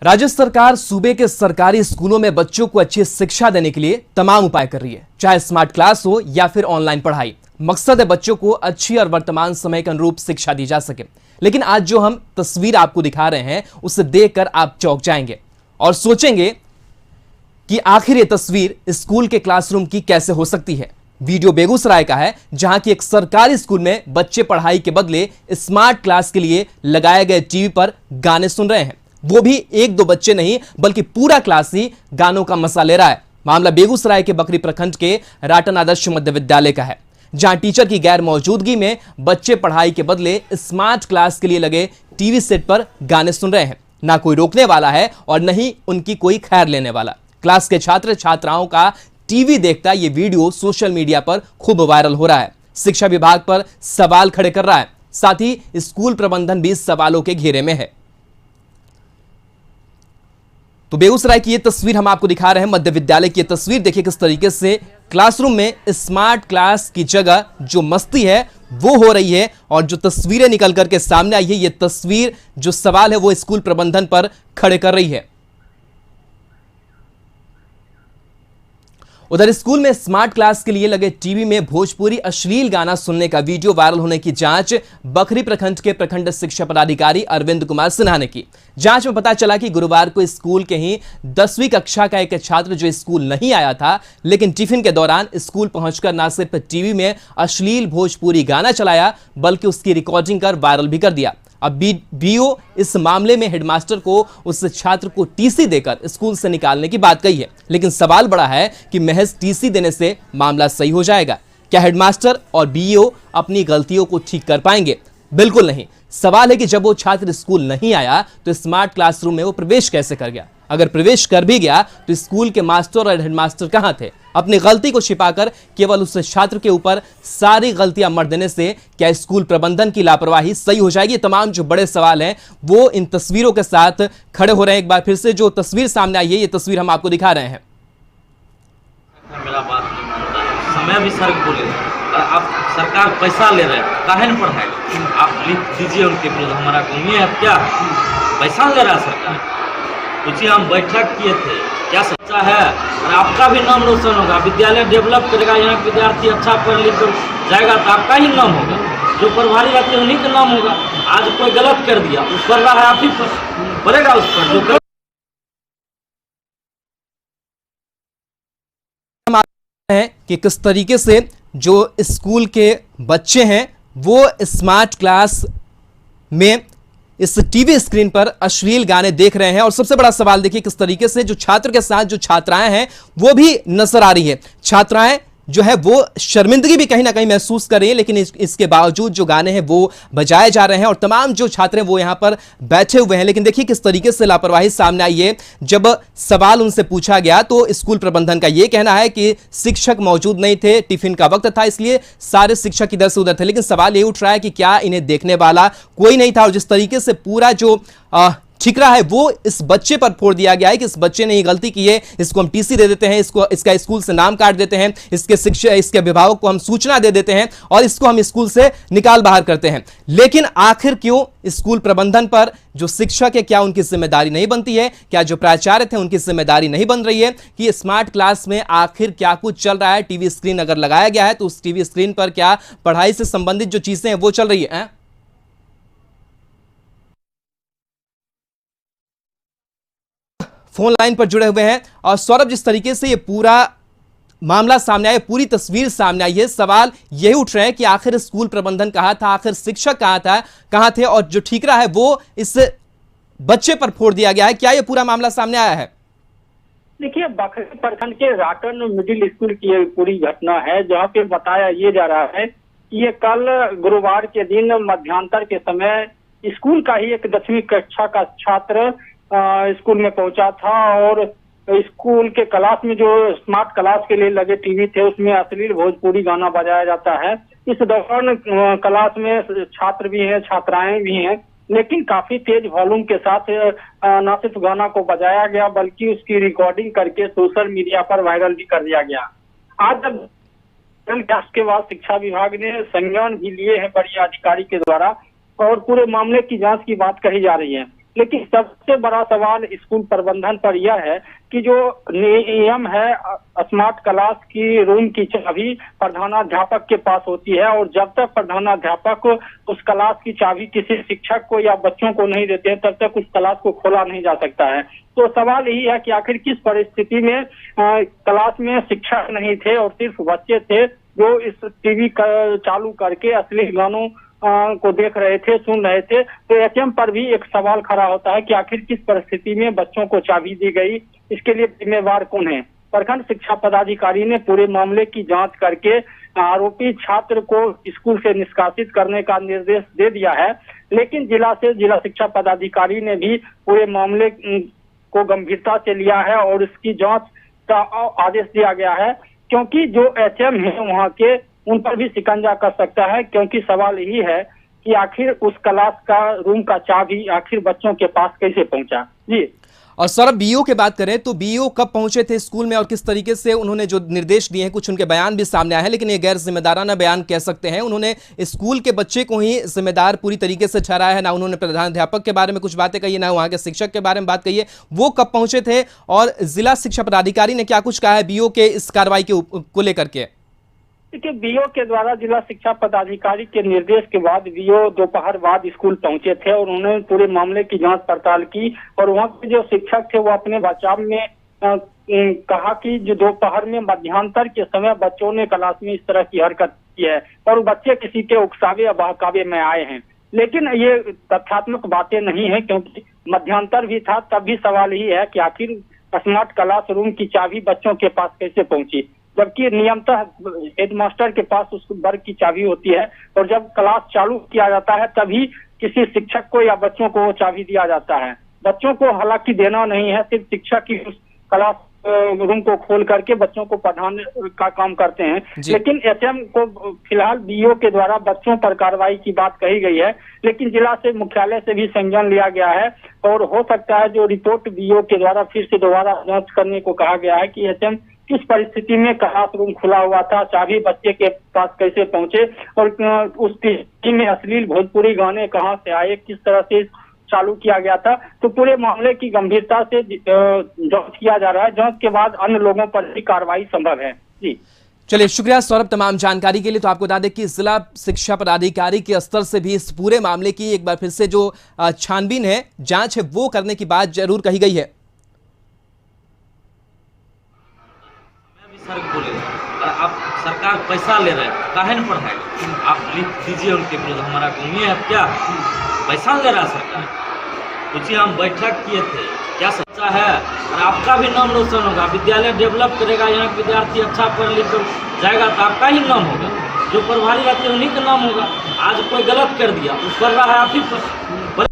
राज्य सरकार सूबे के सरकारी स्कूलों में बच्चों को अच्छी शिक्षा देने के लिए तमाम उपाय कर रही है, चाहे स्मार्ट क्लास हो या फिर ऑनलाइन पढ़ाई। मकसद है बच्चों को अच्छी और वर्तमान समय के अनुरूप शिक्षा दी जा सके। लेकिन आज जो हम तस्वीर आपको दिखा रहे हैं उसे देखकर आप चौंक जाएंगे और सोचेंगे कि आखिर ये तस्वीर स्कूल के क्लासरूम की कैसे हो सकती है। वीडियो बेगूसराय का है, जहां की एक सरकारी स्कूल में बच्चे पढ़ाई के बदले स्मार्ट क्लास के लिए लगाए गए टीवी पर गाने सुन रहे हैं। वो भी एक दो बच्चे नहीं बल्कि पूरा क्लास ही गानों का मजा ले रहा है। मामला बेगूसराय के बकरी प्रखंड के राटन आदर्श मध्य विद्यालय का है, जहां टीचर की गैर मौजूदगी में बच्चे पढ़ाई के बदले स्मार्ट क्लास के लिए लगे टीवी सेट पर गाने सुन रहे हैं। ना कोई रोकने वाला है और न ही उनकी कोई खैर लेने वाला। क्लास के छात्र छात्राओं का टीवी देखता ये वीडियो सोशल मीडिया पर खूब वायरल हो रहा है। शिक्षा विभाग पर सवाल खड़े कर रहा है, साथ ही स्कूल प्रबंधन भी सवालों के घेरे में है। तो बेगूसराय की ये तस्वीर हम आपको दिखा रहे हैं, मध्य विद्यालय की तस्वीर। देखिए किस तरीके से क्लासरूम में स्मार्ट क्लास की जगह जो मस्ती है वो हो रही है, और जो तस्वीरें निकल करके सामने आई है, ये तस्वीर जो सवाल है वो स्कूल प्रबंधन पर खड़े कर रही है। उधर स्कूल में स्मार्ट क्लास के लिए लगे टीवी में भोजपुरी अश्लील गाना सुनने का वीडियो वायरल होने की जांच बकरी प्रखंड के प्रखंड शिक्षा पदाधिकारी अरविंद कुमार सिन्हा ने की। जांच में पता चला कि गुरुवार को स्कूल के ही 10वीं कक्षा का एक छात्र जो स्कूल नहीं आया था, लेकिन टिफिन के दौरान स्कूल पहुंचकर न सिर्फ टीवी में अश्लील भोजपुरी गाना चलाया बल्कि उसकी रिकॉर्डिंग कर वायरल भी कर दिया। अब बीओ इस मामले में हेडमास्टर को उस छात्र को टीसी देकर स्कूल से निकालने की बात कही है। लेकिन सवाल बड़ा है कि महज टीसी देने से मामला सही हो जाएगा? क्या हेडमास्टर और बीओ अपनी गलतियों को ठीक कर पाएंगे? बिल्कुल नहीं। सवाल है कि जब वो छात्र स्कूल नहीं आया तो स्मार्ट क्लासरूम में वो प्रवेश कैसे कर गया? अगर प्रवेश कर भी गया तो स्कूल के मास्टर और हेडमास्टर कहां थे? अपनी गलती को छिपाकर केवल उस छात्र के ऊपर सारी गलतियां मर देने से क्या स्कूल प्रबंधन की लापरवाही सही हो जाएगी? तमाम जो बड़े सवाल हैं वो इन तस्वीरों के साथ खड़े हो रहे हैं। एक बार फिर से जो तस्वीर सामने आई है, ये तस्वीर हम आपको दिखा रहे हैं। मेरा बात नहीं मानता है, समय भी सर बोले और आप सरकार पैसा ले रहे हैं, काहे न पढ़ाएगा? आप लिख दीजिए उनके विरुद्ध, हमारा कमी है क्या? पैसा ले रहा है सरकार। पूछिए, हम बैठक किए थे, क्या सच्चा है? और आपका भी नाम रोशन होगा, विद्यालय डेवलप करेगा, यहाँ विद्यार्थी अच्छा पढ़ लिख कर जाएगा तो आपका ही नाम होगा। जो प्रभारी रहते हैं उन्हीं का नाम होगा। आज कोई गलत कर दिया, उस पर रहा है आप ही पर पड़ेगा, उस पर जो है कि किस तरीके से जो स्कूल के बच्चे हैं वो स्मार्ट क्लास में इस टीवी स्क्रीन पर अश्लील गाने देख रहे हैं। और सबसे बड़ा सवाल देखिए किस तरीके से जो छात्र के साथ जो छात्राएं हैं वो भी नजर आ रही है। छात्राएं जो है वो शर्मिंदगी भी कहीं ना कहीं महसूस कर रही है, लेकिन इसके बावजूद जो गाने हैं वो बजाए जा रहे हैं और तमाम जो छात्र हैं वो यहां पर बैठे हुए हैं। लेकिन देखिए किस तरीके से लापरवाही सामने आई है। जब सवाल उनसे पूछा गया तो स्कूल प्रबंधन का यह कहना है कि शिक्षक मौजूद नहीं थे, टिफिन का वक्त था, इसलिए सारे शिक्षक इधर से उधर थे। लेकिन सवाल ये उठ रहा है कि क्या इन्हें देखने वाला कोई नहीं था? और जिस तरीके से पूरा जो ठिकरा है वो इस बच्चे पर फोड़ दिया गया है कि इस बच्चे ने ही गलती की है, इसको हम टीसी दे देते हैं, इसका स्कूल से नाम काट देते हैं, इसके अभिभावक को हम सूचना दे देते हैं और इसको हम स्कूल से निकाल बाहर करते हैं। लेकिन आखिर क्यों स्कूल प्रबंधन पर जो शिक्षक है क्या उनकी जिम्मेदारी नहीं बनती है? क्या जो प्राचार्य थे उनकी जिम्मेदारी नहीं बन रही है कि स्मार्ट क्लास में आखिर क्या कुछ चल रहा है? टीवी स्क्रीन अगर लगाया गया है तो उस टीवी स्क्रीन पर क्या पढ़ाई से संबंधित जो चीजें हैं वो चल रही है? फोन लाइन पर जुड़े हुए हैं। और सौरभ, जिस तरीके से ये पूरा मामला सामने आया, पूरी तस्वीर सामने आई है, सवाल यही उठ रहे हैं कि आखिर स्कूल प्रबंधन कहां था, आखिर शिक्षक कहां थे और जो ठीकरा है वो इस बच्चे पर फोड़ दिया गया है। क्या ये पूरा मामला सामने आया है? देखिए, बकरी प्रखंड के राटन मिडिल स्कूल की ये पूरी घटना है, जहाँ पे बताया ये जा रहा है कि ये कल गुरुवार के दिन मध्यांतर के समय स्कूल का ही एक 10वीं कक्षा का छात्र स्कूल में पहुंचा था और स्कूल के क्लास में जो स्मार्ट क्लास के लिए लगे टीवी थे उसमें अश्लील भोजपुरी गाना बजाया जाता है। इस दौरान क्लास में छात्र भी हैं, छात्राएं भी हैं, लेकिन काफी तेज वॉल्यूम के साथ न सिर्फ गाना को बजाया गया बल्कि उसकी रिकॉर्डिंग करके सोशल मीडिया पर वायरल भी कर दिया गया। आज जब के बाद शिक्षा विभाग ने संज्ञान भी लिए हैं बड़ी अधिकारी के द्वारा और पूरे मामले की जांच की बात कही जा रही है। लेकिन सबसे बड़ा सवाल स्कूल प्रबंधन पर यह है कि जो नियम है स्मार्ट क्लास की रूम की चाबी प्रधानाध्यापक के पास होती है, और जब तक प्रधानाध्यापक उस क्लास की चाबी किसी शिक्षक को या बच्चों को नहीं देते हैं तब तक उस क्लास को खोला नहीं जा सकता है। तो सवाल यही है कि आखिर किस परिस्थिति में क्लास में शिक्षक नहीं थे और सिर्फ बच्चे थे जो इस टीवी चालू करके अश्लील गानों को देख रहे थे, सुन रहे थे। तो एचएम पर भी एक सवाल खड़ा होता है कि आखिर किस परिस्थिति में बच्चों को चाबी दी गई, इसके लिए जिम्मेवार कौन है। प्रखंड शिक्षा पदाधिकारी ने पूरे मामले की जांच करके आरोपी छात्र को स्कूल से निष्कासित करने का निर्देश दे दिया है, लेकिन जिला शिक्षा पदाधिकारी ने भी पूरे मामले को गंभीरता से लिया है और इसकी जांच का आदेश दिया गया है, क्योंकि जो एचएम है वहाँ के उन पर भी शिकंजा कर सकता है, क्योंकि सवाल यही है कि आखिर उस क्लास का रूम का चाबी आखिर बच्चों के पास कैसे पहुंचा। जी। और सौरभ, बीईओ की बात करें तो बीईओ कब पहुंचे थे स्कूल में और किस तरीके से उन्होंने जो निर्देश दिए हैं, कुछ उनके बयान भी सामने आए हैं, लेकिन ये गैर जिम्मेदाराना बयान कह सकते हैं। उन्होंने स्कूल के बच्चे को ही जिम्मेदार पूरी तरीके से ठहराया है, ना उन्होंने प्रधानाध्यापक के बारे में कुछ बातें कही है, ना वहां के शिक्षक के बारे में बात कही है। वो कब पहुंचे थे और जिला शिक्षा पदाधिकारी ने क्या कुछ कहा है बीईओ के इस कार्रवाई को लेकर के? देखिए, बीईओ के द्वारा जिला शिक्षा पदाधिकारी के निर्देश के बाद बीईओ दोपहर बाद स्कूल पहुंचे थे और उन्होंने पूरे मामले की जांच पड़ताल की, और वहां के जो शिक्षक थे वो अपने बचाव में कहा कि जो दोपहर में मध्यांतर के समय बच्चों ने क्लास में इस तरह की हरकत की है और बच्चे किसी के उकसावे या बहकावे में आए हैं। लेकिन ये तथ्यात्मक बातें नहीं है, क्योंकि मध्यांतर भी था, तब भी सवाल ही है कि आखिर स्मार्ट क्लास रूम की चाबी बच्चों के पास कैसे पहुंची, जबकि नियमतः हेडमास्टर के पास उस वर्ग की चाबी होती है और जब क्लास चालू किया जाता है तभी किसी शिक्षक को या बच्चों को वो चाबी दिया जाता है। बच्चों को हालांकि देना नहीं है, सिर्फ शिक्षक ही उस क्लास रूम को खोल करके बच्चों को पढ़ाने का काम करते हैं। लेकिन एचएम को फिलहाल बीईओ के द्वारा बच्चों पर कार्रवाई की बात कही गई है, लेकिन जिला से मुख्यालय से भी संज्ञान लिया गया है और हो सकता है जो रिपोर्ट बीईओ के द्वारा फिर से दोबारा जांच करने को कहा गया है कि एचएम किस परिस्थिति में क्लासरूम खुला हुआ था, चाबी बच्चे के पास कैसे पहुंचे और उस टीवी में अश्लील भोजपुरी गाने कहां से आए, किस तरह से चालू किया गया था। तो पूरे मामले की गंभीरता से जांच किया जा रहा है। जांच के बाद अन्य लोगों पर भी कार्रवाई संभव है। जी, चलिए, शुक्रिया सौरभ तमाम जानकारी के लिए। तो आपको बता दें कि जिला शिक्षा पदाधिकारी के स्तर से भी इस पूरे मामले की एक बार फिर से जो छानबीन है, जांच है, वो करने की बात जरूर कही गई है। सर बोले आप सरकार पैसा ले रहे हैं, काहे न पढ़ाएगा? आप लिख दीजिए उनके विरुद्ध, हमारा कौमी है क्या पैसा ले रहा है सरकार? पूछिए, हम बैठक किए थे, क्या सच्चा है? और आपका भी नाम रोशन होगा, विद्यालय डेवलप करेगा, यहाँ के विद्यार्थी अच्छा पढ़ लिख कर जाएगा तो आपका ही नाम होगा, जो प्रभारी रहते हैं उन्हीं का नाम होगा। आज कोई गलत कर दिया, वो कर रहा है आप ही पर।